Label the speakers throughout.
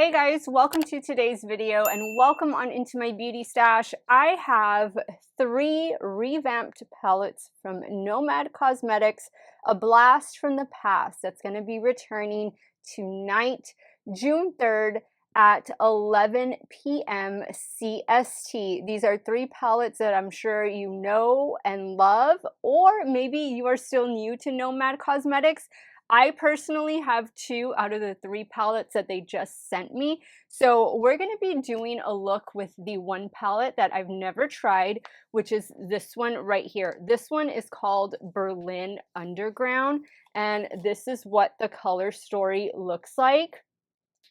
Speaker 1: Hey guys, welcome to today's video and welcome on into my beauty stash. I have 3 revamped palettes from Nomad Cosmetics, a blast from the past that's going to be returning tonight, June 3rd at 11 p.m. CST. These are 3 palettes that I'm sure you know and love, or maybe you are still new to Nomad Cosmetics. I personally have 2 out of the 3 palettes that they just sent me. So we're going to be doing a look with the one palette that I've never tried, which is this one right here. This one is called Berlin Underground, and this is what the color story looks like.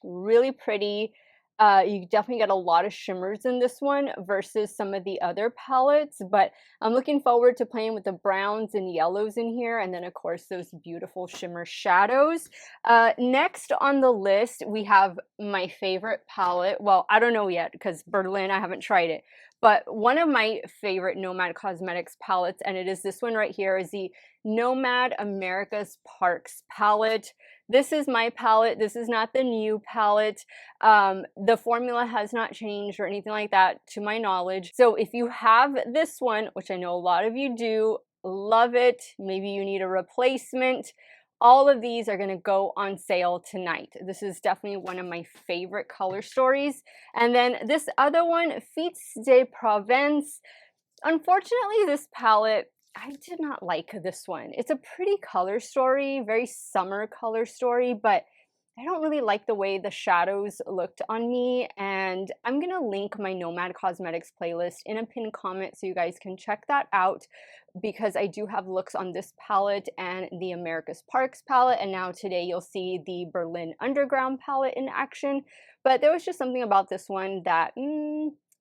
Speaker 1: Really pretty. You definitely get a lot of shimmers in this one versus some of the other palettes, but I'm looking forward to playing with the browns and yellows in here, and then of course those beautiful shimmer shadows. Next on the list, we have my favorite palette. Well, I don't know yet because Berlin, I haven't tried it, but one of my favorite Nomad Cosmetics palettes, and it is this one right here, is the Nomad America's Parks palette. This is my palette. This is not the new palette. The formula has not changed or anything like that to my knowledge. So if you have this one, which I know a lot of you do, love it, maybe you need a replacement, all of these are going to go on sale tonight. This is definitely one of my favorite color stories. And then this other one, Fetes de Provence. Unfortunately, this palette, I did not like this one. It's a pretty color story, very summer color story, but I don't really like the way the shadows looked on me, and I'm going to link my Nomad Cosmetics playlist in a pinned comment so you guys can check that out, because I do have looks on this palette and the America's Parks palette, and now today you'll see the Berlin Underground palette in action. But there was just something about this one that,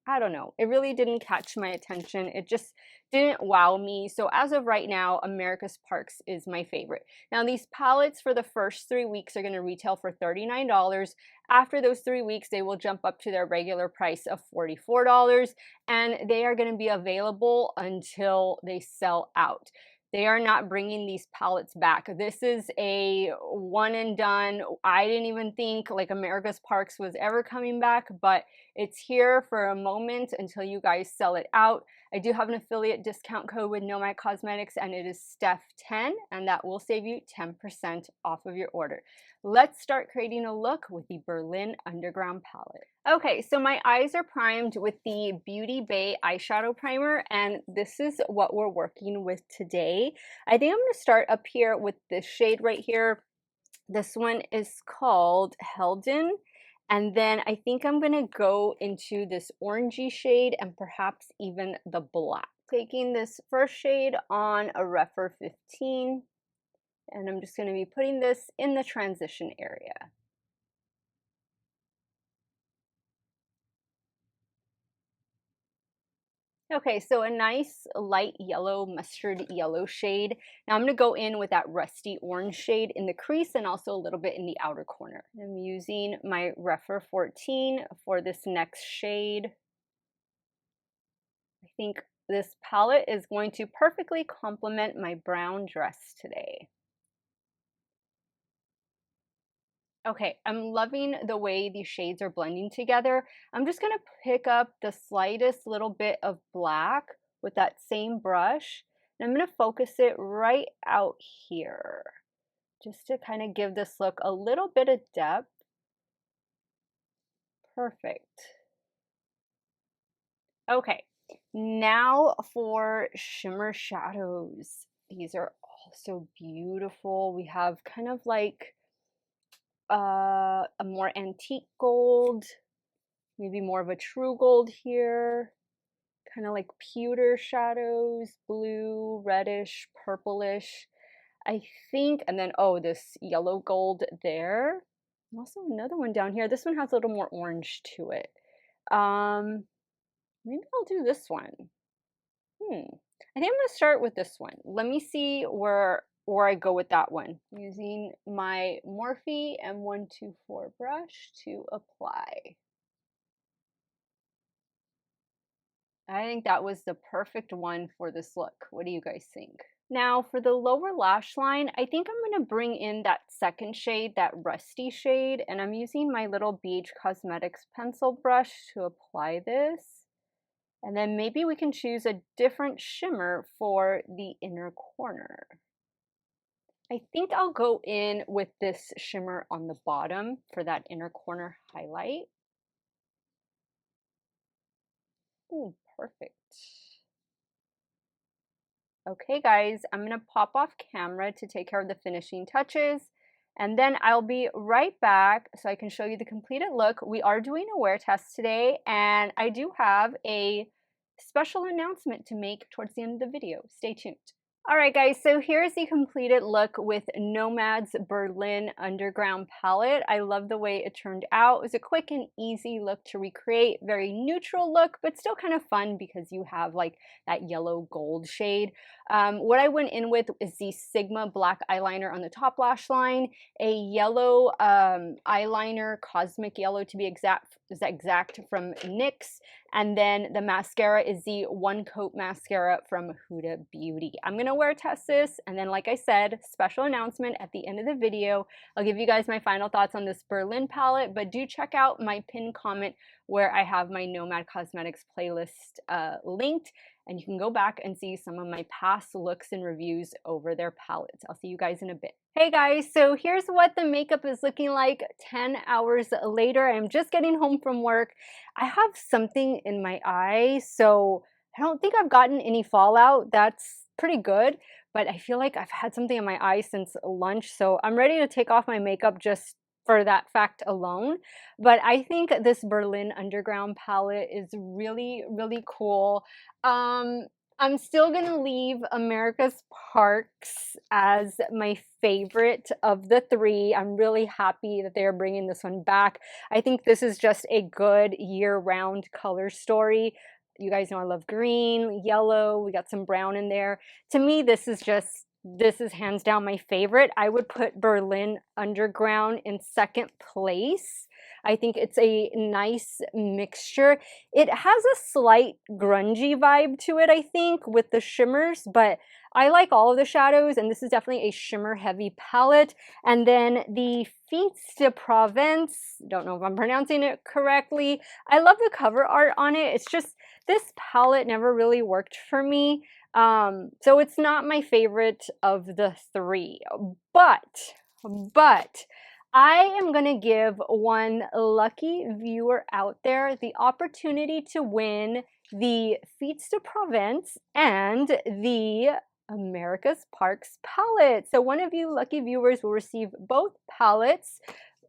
Speaker 1: I don't know, it really didn't catch my attention. It just didn't wow me. So as of right now, America's Parks is my favorite. Now these palettes for the first 3 weeks are going to retail for $39. After those 3 weeks, they will jump up to their regular price of $44, and they are going to be available until they sell out. They are not bringing these palettes back. This is a one and done. I didn't even think like America's Parks was ever coming back, but it's here for a moment until you guys sell it out. I do have an affiliate discount code with Nomad Cosmetics, and it is Steff10, and that will save you 10% off of your order. Let's start creating a look with the Berlin Underground palette. Okay, so my eyes are primed with the Beauty Bay eyeshadow primer, and this is what we're working with today. I think I'm going to start up here with this shade right here. This one is called Helden. And then I think I'm going to go into this orangey shade and perhaps even the black. Taking this first shade on a Rephr 15, and I'm just going to be putting this in the transition area. Okay, so a nice light yellow, mustard yellow shade. Now I'm going to go in with that rusty orange shade in the crease and also a little bit in the outer corner. I'm using my Rephr 14 for this next shade. I think this palette is going to perfectly complement my brown dress today. Okay, I'm loving the way these shades are blending together. I'm just going to pick up the slightest little bit of black with that same brush, and I'm going to focus it right out here, just to kind of give this look a little bit of depth. Perfect. Okay, now for shimmer shadows. These are also beautiful. We have kind of like a more antique gold, maybe more of a true gold here, kind of like pewter shadows, blue, reddish, purplish, I think, and then, oh, this yellow gold there. And also another one down here. This one has a little more orange to it. Maybe I'll do this one. I think I'm going to start with this one. Let me see where I go with that one. Using my Morphe M124 brush to apply. I think that was the perfect one for this look. What do you guys think? Now for the lower lash line, I think I'm going to bring in that second shade, that rusty shade, and I'm using my little BH Cosmetics pencil brush to apply this. And then maybe we can choose a different shimmer for the inner corner. I think I'll go in with this shimmer on the bottom for that inner corner highlight. Oh, perfect. Okay, guys, I'm going to pop off camera to take care of the finishing touches, and then I'll be right back so I can show you the completed look. We are doing a wear test today, and I do have a special announcement to make towards the end of the video. Stay tuned. All right, guys, so here's the completed look with Nomad's Berlin Underground palette. I love the way it turned out. It was a quick and easy look to recreate, very neutral look, but still kind of fun because you have like that yellow gold shade. What I went in with is the Sigma black eyeliner on the top lash line, a yellow eyeliner, cosmic yellow to be exact from NYX, and then the mascara is the One Coat mascara from Huda Beauty. I'm gonna wear test this, and then like I said, special announcement at the end of the video. I'll give you guys my final thoughts on this Berlin palette, but do check out my pinned comment where I have my Nomad Cosmetics playlist linked, and you can go back and see some of my past looks and reviews over their palettes. I'll see you guys in a bit. Hey guys, so here's what the makeup is looking like 10 hours later. I'm just getting home from work. I have something in my eye, so I don't think I've gotten any fallout. That's pretty good, but I feel like I've had something in my eye since lunch, so I'm ready to take off my makeup just for that fact alone. But I think this Berlin Underground palette is really, really cool. I'm still gonna leave America's Parks as my favorite of the three. I'm really happy that they're bringing this one back. I think this is just a good year-round color story. You guys know I love green, yellow, we got some brown in there. To me, this is hands down my favorite. I would put Berlin Underground in second place. I think it's a nice mixture. It has a slight grungy vibe to it, I think, with the shimmers, but I like all of the shadows, and this is definitely a shimmer heavy palette. And then the Fetes de Provence, don't know if I'm pronouncing it correctly. I love the cover art on it. It's just, this palette never really worked for me. So it's not my favorite of the three, but I am going to give one lucky viewer out there the opportunity to win the Fetes de Provence and the America's Parks palette. So one of you lucky viewers will receive both palettes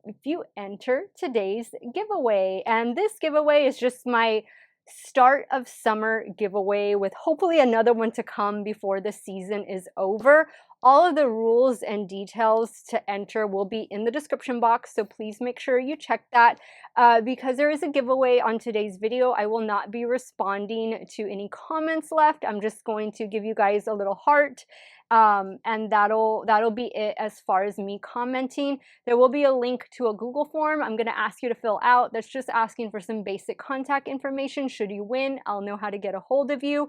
Speaker 1: if you enter today's giveaway. And this giveaway is just my start of summer giveaway with hopefully another one to come before the season is over. All of the rules and details to enter will be in the description box, so please make sure you check that. Because there is a giveaway on today's video, I will not be responding to any comments left. I'm just going to give you guys a little heart, and that'll be it as far as me commenting. There will be a link to a Google form I'm going to ask you to fill out. That's just asking for some basic contact information. Should you win, I'll know how to get a hold of you.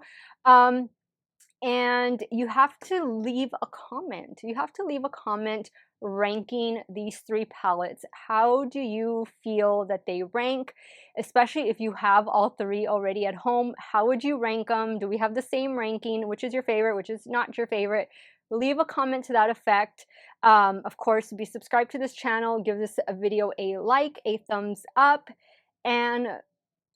Speaker 1: And you have to leave a comment. You have to leave a comment ranking these three palettes. How do you feel that they rank? Especially if you have all three already at home, how would you rank them? Do we have the same ranking? Which is your favorite? Which is not your favorite? Leave a comment to that effect. Of course, be subscribed to this channel. Give this video a like, a thumbs up, and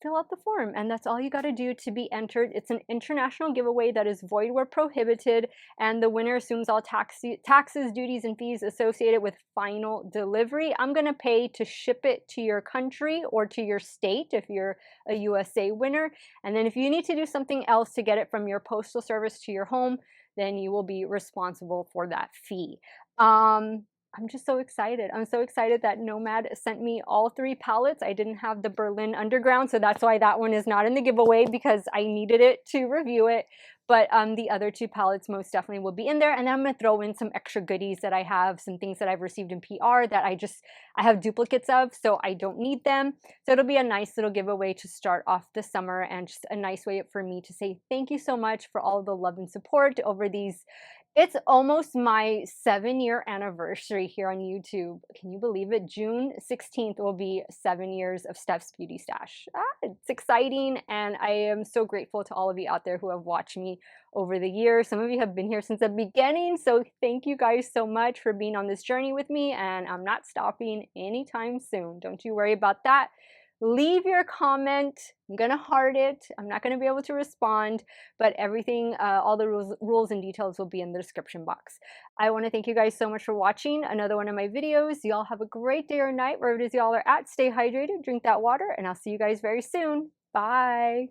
Speaker 1: fill out the form, and that's all you got to do to be entered. It's an international giveaway that is void where prohibited, and the winner assumes all taxes, duties, and fees associated with final delivery. I'm going to pay to ship it to your country or to your state if you're a USA winner, and then if you need to do something else to get it from your postal service to your home, then you will be responsible for that fee. I'm just so excited. I'm so excited that Nomad sent me all three palettes. I didn't have the Berlin Underground, so that's why that one is not in the giveaway, because I needed it to review it. But the other two palettes most definitely will be in there. And I'm going to throw in some extra goodies that I have, some things that I've received in PR that I have duplicates of, so I don't need them. So it'll be a nice little giveaway to start off the summer, and just a nice way for me to say thank you so much for all the love and support over these It's almost my 7-year anniversary here on YouTube. Can you believe it? June 16th will be 7 years of Steff's Beauty Stash. It's exciting, and I am so grateful to all of you out there who have watched me over the years. Some of you have been here since the beginning, so thank you guys so much for being on this journey with me, and I'm not stopping anytime soon. Don't you worry about that. Leave your comment. I'm gonna heart it. I'm not gonna be able to respond, but everything, all the rules and details will be in the description box. I want to thank you guys so much for watching another one of my videos. Y'all have a great day or night wherever it is y'all are at. Stay hydrated, drink that water, and I'll see you guys very soon. Bye.